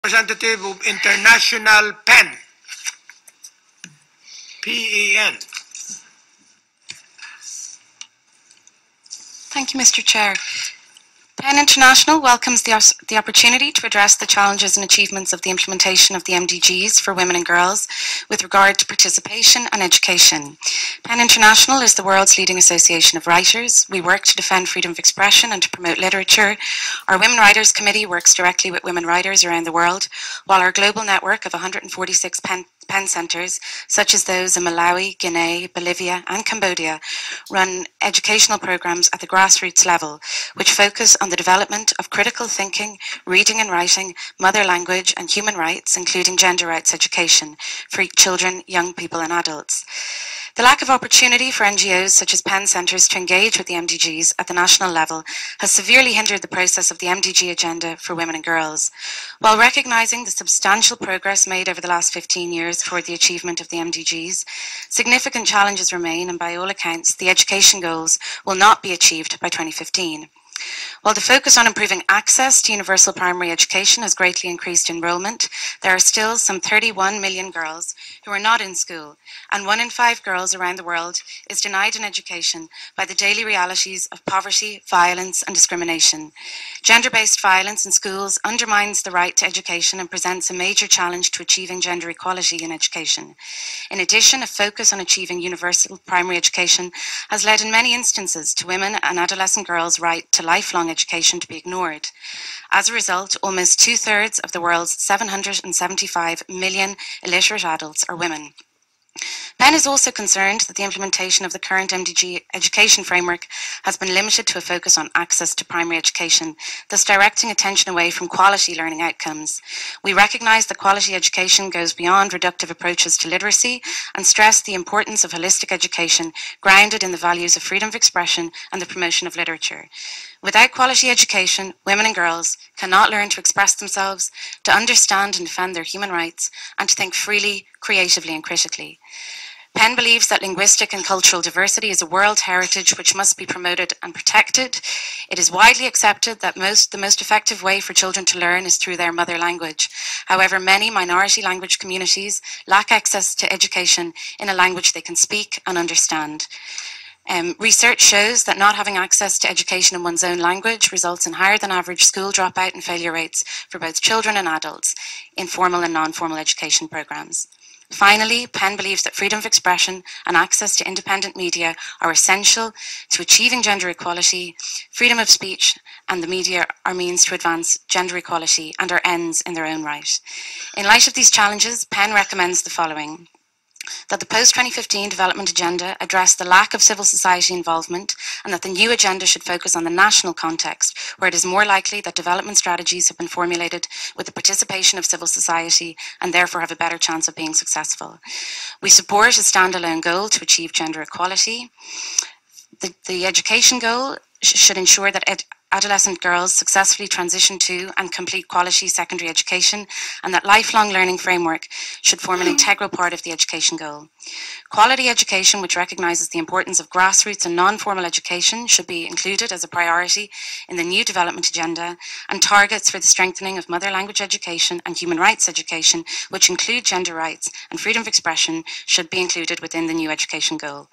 Representative of International PEN. PEN. Thank you, Mr. Chair. PEN International welcomes the opportunity to address the challenges and achievements of the implementation of the MDGs for women and girls with regard to participation and education. PEN International is the world's leading association of writers. We work to defend freedom of expression and to promote literature. Our Women Writers Committee works directly with women writers around the world, while our global network of 146 PEN centres, such as those in Malawi, Guinea, Bolivia and Cambodia, run educational programmes at the grassroots level, which focus on the development of critical thinking, reading and writing, mother language and human rights, including gender rights education for children, young people and adults. The lack of opportunity for NGOs such as PEN centres to engage with the MDGs at the national level has severely hindered the process of the MDG agenda for women and girls. While recognising the substantial progress made over the last 15 years toward the achievement of the MDGs, significant challenges remain, and by all accounts, the education goals will not be achieved by 2015. While the focus on improving access to universal primary education has greatly increased enrolment, there are still some 31 million girls who are not in school, and 1 in 5 girls around the world is denied an education by the daily realities of poverty, violence and discrimination. Gender-based violence in schools undermines the right to education and presents a major challenge to achieving gender equality in education. In addition, a focus on achieving universal primary education has led in many instances to women and adolescent girls' right to lifelong education to be ignored. As a result, almost 2/3 of the world's 775 million illiterate adults are women. PEN is also concerned that the implementation of the current MDG education framework has been limited to a focus on access to primary education, thus directing attention away from quality learning outcomes. We recognise that quality education goes beyond reductive approaches to literacy and stress the importance of holistic education grounded in the values of freedom of expression and the promotion of literature. Without quality education, women and girls cannot learn to express themselves, to understand and defend their human rights, and to think freely, creatively and critically. PEN believes that linguistic and cultural diversity is a world heritage which must be promoted and protected. It is widely accepted that the most effective way for children to learn is through their mother language. However, many minority language communities lack access to education in a language they can speak and understand. Research shows that not having access to education in one's own language results in higher than average school dropout and failure rates for both children and adults in formal and non-formal education programs. Finally, PEN believes that freedom of expression and access to independent media are essential to achieving gender equality. Freedom of speech and the media are means to advance gender equality and are ends in their own right. In light of these challenges, PEN recommends the following: that the post-2015 development agenda address the lack of civil society involvement, and that the new agenda should focus on the national context, where it is more likely that development strategies have been formulated with the participation of civil society and therefore have a better chance of being successful. We support a standalone goal to achieve gender equality. The education goal should ensure that adolescent girls successfully transition to and complete quality secondary education, and that lifelong learning framework should form an integral part of the education goal. Quality education, which recognises the importance of grassroots and non-formal education, should be included as a priority in the new development agenda, and targets for the strengthening of mother language education and human rights education, which include gender rights and freedom of expression, should be included within the new education goal.